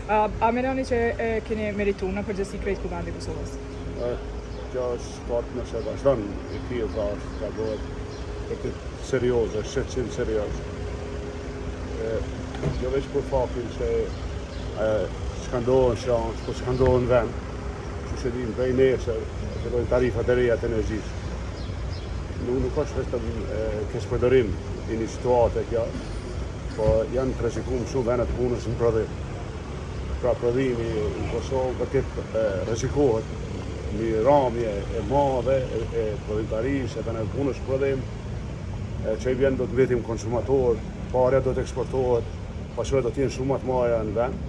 A mendoni që e keni merituar në përgjithësi krejt Kuvendit i Kosovës? Kjo është sport nëse vazhdon i tillë ka bëhet këtë serioze, 100% serioz. Jo veç për faktin që s'ka ndohen shans, po s'ka ndohen vend, që dim prej nesër, fillojnë tarifat e reja të energjisë. Nuk është vetëm keqpërdorim i një situate kjo, po janë të rrezikuar shumë vendet punës në prodhim. Pra prodhimi në Kosovë këtë rrezikohet një ramje e madhe e prodhimtarisë, e në punës prodhim, që i vjen do të vetim konsumator, parja do të eksportohet, pasojat do të jenë shumë më të mëdha në vend.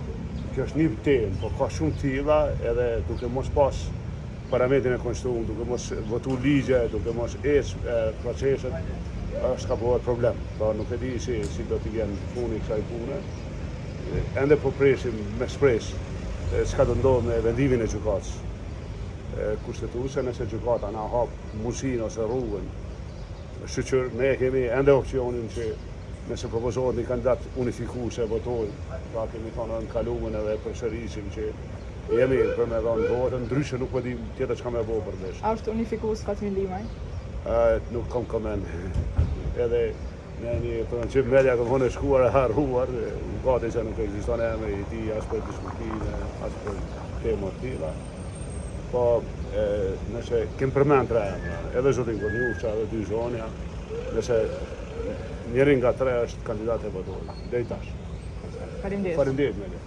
Kjo është një temë, po ka shumë tilla edhe duke mos pas parametrin e konstituum, duke mos votu ligje, duke mos proceset, është ka bëhet problem. Pra nuk e di si do t'i vjen funi kësaj pune. Ende po presim me shpresë çka do ndodhë me vendimin e gjykatës kushtetuese, nëse gjykata na hap mundësinë ose rrugën. Shqyqër, ne kemi ende opcionin që nëse propozohet një kandidat unifikuese votojnë, pra kemi thonë në kalumen edhe përsërisim që jemi për me dhënë votën, ndryshe nuk po dim tjetër çka me bëu për vesh. A është unifikues Fatmir Limaj? Nuk kam koment. Edhe në një princip media që vonë shkuar e harruar, gati që nuk ekziston emri i tij as për diskutime, as për tema të tilla. Po nëse kem përmend tre emra, edhe zoti Gorniusha, edhe dy zonja, nëse njëri nga tre është kandidat e votuar. Deri tash. Faleminderit. Faleminderit.